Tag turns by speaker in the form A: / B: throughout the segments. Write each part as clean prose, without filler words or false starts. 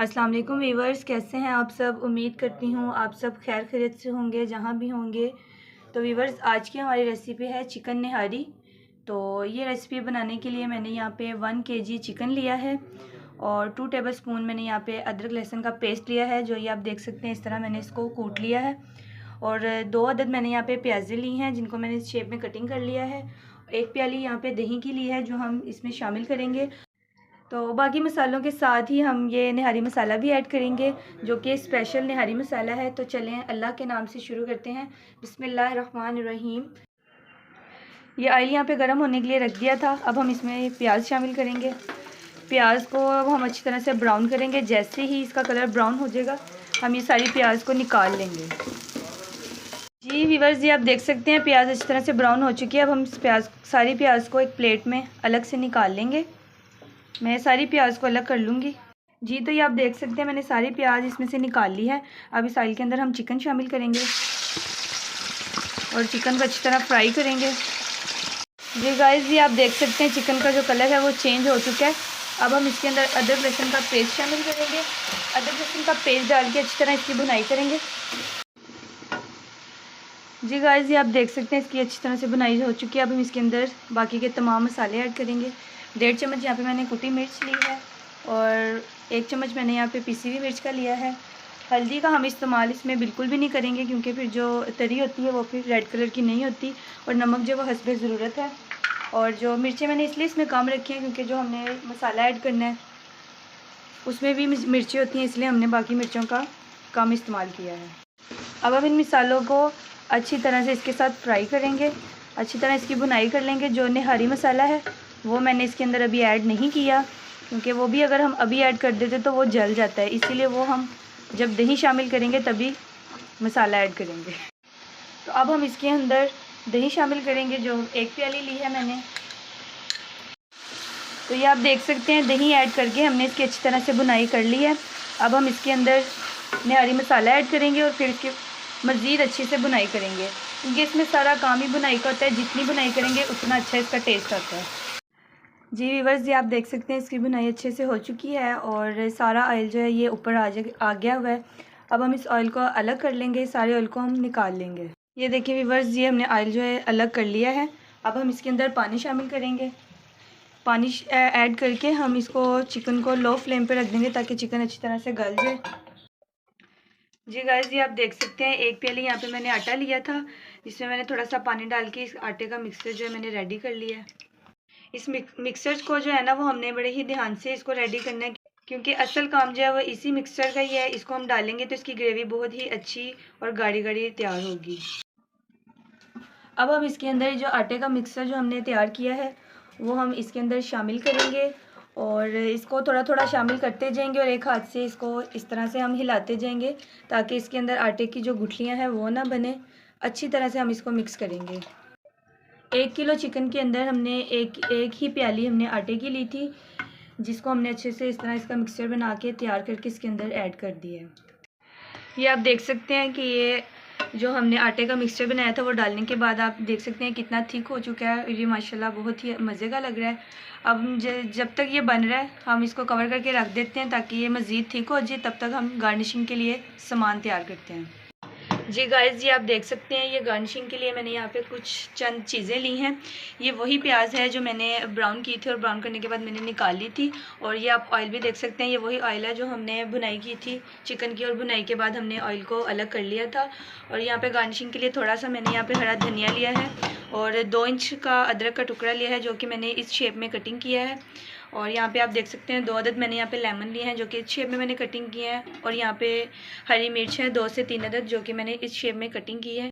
A: अस्सलाम वालेकुम वीवर्स, कैसे हैं आप सब। उम्मीद करती हूँ आप सब खैर खैरियत से होंगे जहाँ भी होंगे। तो वीवर्स, आज की हमारी रेसिपी है चिकन निहारी। तो ये रेसिपी बनाने के लिए मैंने यहाँ पे 1 kg चिकन लिया है और 2 टेबलस्पून मैंने यहाँ पे अदरक लहसुन का पेस्ट लिया है, जो ये आप देख सकते हैं। इस तरह मैंने इसको कूट लिया है। और 2 अदद मैंने यहाँ पे प्याज़ें ली हैं, जिनको मैंने इस शेप में कटिंग कर लिया है। 1 प्याली यहाँ पे दही की ली है, जो हम इसमें शामिल करेंगे। तो बाकी मसालों के साथ ही हम ये निहारी मसाला भी ऐड करेंगे, जो कि स्पेशल निहारी मसाला है। तो चलें अल्लाह के नाम से शुरू करते हैं। बिस्मिल्लाहिर्रहमानिर्रहीम। ये ऑयल यहाँ पे गर्म होने के लिए रख दिया था। अब हम इसमें प्याज शामिल करेंगे। प्याज को अब हम अच्छी तरह से ब्राउन करेंगे। जैसे ही इसका कलर ब्राउन हो जाएगा, हम ये सारी प्याज को निकाल लेंगे। जी व्यूअर्स, जी आप देख सकते हैं प्याज अच्छी तरह से ब्राउन हो चुकी है। अब हम इस सारी प्याज को एक प्लेट में अलग से निकाल लेंगे। मैं सारी प्याज को अलग कर लूँगी। जी तो ये आप देख सकते हैं मैंने सारी प्याज इसमें से निकाल ली है। अब इस ऑयल के अंदर हम चिकन शामिल करेंगे और चिकन को अच्छी तरह फ्राई करेंगे। जी गाइस, ये आप देख सकते हैं चिकन का जो कलर है वो चेंज हो चुका है। अब हम इसके अंदर अदरक लहसुन का पेस्ट शामिल करेंगे। अदरक लहसुन का पेस्ट डाल के अच्छी तरह इसकी भुनाई करेंगे। जी गाइस, ये आप देख सकते हैं इसकी अच्छी तरह से भुनाई हो चुकी है। अब हम इसके अंदर बाकी के तमाम मसाले ऐड करेंगे। 1.5 चम्मच यहाँ पे मैंने कुटी मिर्च ली है और 1 चम्मच मैंने यहाँ पे पिसी हुई मिर्च का लिया है। हल्दी का हम इस्तेमाल इसमें बिल्कुल भी नहीं करेंगे, क्योंकि फिर जो तरी होती है वो फिर रेड कलर की नहीं होती। और नमक जो वो हस्बे ज़रूरत है। और जो मिर्चें मैंने इसलिए इसमें कम रखी हैं, क्योंकि जो हमने मसाला ऐड करना है उसमें भी मिर्चें होती हैं, इसलिए हमने बाकी मिर्चों का कम इस्तेमाल किया है। अब हम इन मसालों को अच्छी तरह से इसके साथ फ्राई करेंगे। अच्छी तरह इसकी भुनाई कर लेंगे। जो निहारी मसाला है वो मैंने इसके अंदर अभी ऐड नहीं किया, क्योंकि वो भी अगर हम अभी ऐड कर देते तो वो जल जाता है। इसीलिए वो हम जब दही शामिल करेंगे तभी मसाला ऐड करेंगे। तो अब हम इसके अंदर दही शामिल करेंगे, जो 1 प्याली ली है मैंने। तो ये आप देख सकते हैं दही ऐड करके हमने इसकी अच्छी तरह से भुनाई कर ली है। अब हम इसके अंदर निहारी मसाला ऐड करेंगे और फिर इसकी मज़ीद अच्छे से भुनाई करेंगे, क्योंकि इसमें सारा काम ही भुनाई का होता है। जितनी भुनाई करेंगे उतना अच्छा इसका टेस्ट आता है। जी व्यूअर्स, ये आप देख सकते हैं इसकी भुनाई अच्छे से हो चुकी है और सारा ऑयल जो है ये ऊपर आ गया हुआ है। अब हम इस ऑयल को अलग कर लेंगे। सारे ऑयल को हम निकाल लेंगे। ये देखिए व्यूअर्स, ये हमने ऑयल जो है अलग कर लिया है। अब हम इसके अंदर पानी शामिल करेंगे। पानी ऐड करके हम इसको चिकन को लो फ्लेम पे रख देंगे, ताकि चिकन अच्छी तरह से गल जाए। जी गाइस, ये आप देख सकते हैं 1 प्याली यहाँ पे मैंने आटा लिया था, जिसमें मैंने थोड़ा सा पानी डाल के इस आटे का मिक्सचर जो है मैंने रेडी कर लिया है। इस मिक्सचर को जो है ना वो हमने बड़े ही ध्यान से इसको रेडी करना है, क्योंकि असल काम जो है वो इसी मिक्सचर का ही है। इसको हम डालेंगे तो इसकी ग्रेवी बहुत ही अच्छी और गाढ़ी गाढ़ी तैयार होगी। अब हम इसके अंदर जो आटे का मिक्सचर जो हमने तैयार किया है वो हम इसके अंदर शामिल करेंगे और इसको थोड़ा थोड़ा शामिल करते जाएंगे और एक हाथ से इसको इस तरह से हम हिलाते जाएंगे, ताकि इसके अंदर आटे की जो गुठलियां हैं वो ना बने। अच्छी तरह से हम इसको मिक्स करेंगे। 1 किलो चिकन के अंदर हमने एक ही प्याली हमने आटे की ली थी, जिसको हमने अच्छे से इस तरह इसका मिक्सचर बना के तैयार करके इसके अंदर ऐड कर दिया है। ये आप देख सकते हैं कि ये जो हमने आटे का मिक्सचर बनाया था वो डालने के बाद आप देख सकते हैं कितना थिक हो चुका है। ये माशाल्लाह बहुत ही मज़े का लग रहा है। अब जब तक ये बन रहा है हम इसको कवर करके रख देते हैं, ताकि ये मज़ीद थिक हो जाए। तब तक हम गार्निशिंग के लिए सामान तैयार करते हैं। जी गाइस, जी आप देख सकते हैं ये गार्निशिंग के लिए मैंने यहाँ पे कुछ चंद चीज़ें ली हैं। ये वही प्याज है जो मैंने ब्राउन की थी और ब्राउन करने के बाद मैंने निकाल ली थी। और ये आप ऑयल भी देख सकते हैं, ये वही ऑयल है जो हमने भुनाई की थी चिकन की, और भुनाई के बाद हमने ऑयल को अलग कर लिया था। और यहाँ पे गार्निशिंग के लिए थोड़ा सा मैंने यहाँ पे हरा धनिया लिया है और 2 इंच का अदरक का टुकड़ा लिया है, जो कि मैंने इस शेप में कटिंग किया है। और यहाँ पे आप देख सकते हैं 2 अदद मैंने यहाँ पे लेमन लिए हैं, जो कि इस शेप में मैंने कटिंग किया है। और यहाँ पे हरी मिर्च है 2 से 3 अदद, जो कि मैंने इस शेप में कटिंग की है।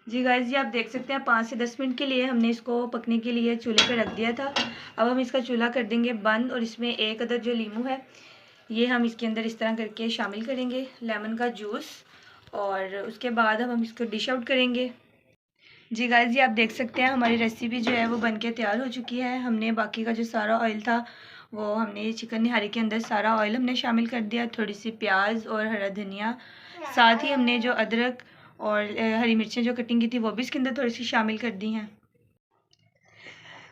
A: जी गाइस, जी आप देख सकते हैं 5 से 10 मिनट के लिए हमने इसको पकने के लिए चूल्हे पे रख दिया था। अब हम इसका चूल्हा कर देंगे बंद और इसमें 1 अदद जो लीमू है ये हम इसके अंदर इस तरह करके शामिल करेंगे, लेमन का जूस। और उसके बाद हम इसको डिश आउट करेंगे। जी गाइस, जी आप देख सकते हैं हमारी रेसिपी जो है वो बनके तैयार हो चुकी है। हमने बाकी का जो सारा ऑयल था वो हमने चिकन निहारी के अंदर सारा ऑयल हमने शामिल कर दिया। थोड़ी सी प्याज और हरा धनिया, साथ ही हमने जो अदरक और हरी मिर्चें जो कटिंग की थी वो भी इसके अंदर थोड़ी सी शामिल कर दी हैं।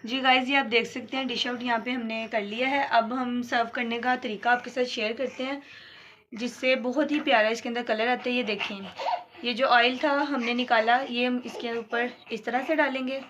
A: जी गाइस, ये आप देख सकते हैं डिश आउट यहाँ पे हमने कर लिया है। अब हम सर्व करने का तरीका आपके साथ शेयर करते हैं, जिससे बहुत ही प्यारा इसके अंदर कलर आता है। ये देखें, ये जो ऑयल था हमने निकाला, ये हम इसके ऊपर इस तरह से डालेंगे।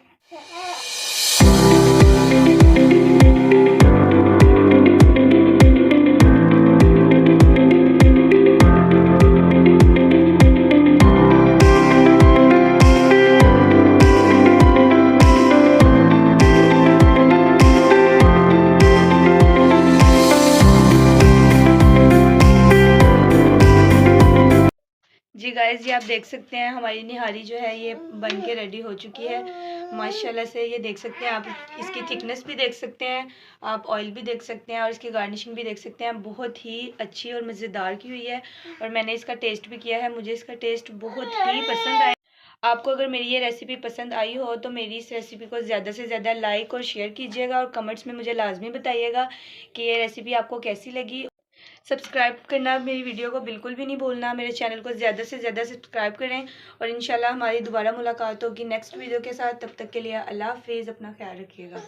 A: जी गाइस, ये आप देख सकते हैं हमारी निहारी जो है ये बन के रेडी हो चुकी है माशाल्लाह से। ये देख सकते हैं आप, इसकी थिकनेस भी देख सकते हैं आप, ऑयल भी देख सकते हैं और इसकी गार्निशिंग भी देख सकते हैं। बहुत ही अच्छी और मज़ेदार की हुई है और मैंने इसका टेस्ट भी किया है, मुझे इसका टेस्ट बहुत ही पसंद आया। आपको अगर मेरी ये रेसिपी पसंद आई हो तो मेरी इस रेसिपी को ज़्यादा से ज़्यादा लाइक और शेयर कीजिएगा और कमेंट्स में मुझे लाजमी बताइएगा कि ये रेसिपी आपको कैसी लगी। सब्सक्राइब करना मेरी वीडियो को बिल्कुल भी नहीं भूलना, मेरे चैनल को ज़्यादा से ज़्यादा सब्सक्राइब करें और इंशाल्लाह हमारी दोबारा मुलाकात होगी नेक्स्ट वीडियो के साथ। तब तक के लिए अल्लाह हाफिज़, अपना ख्याल रखिएगा।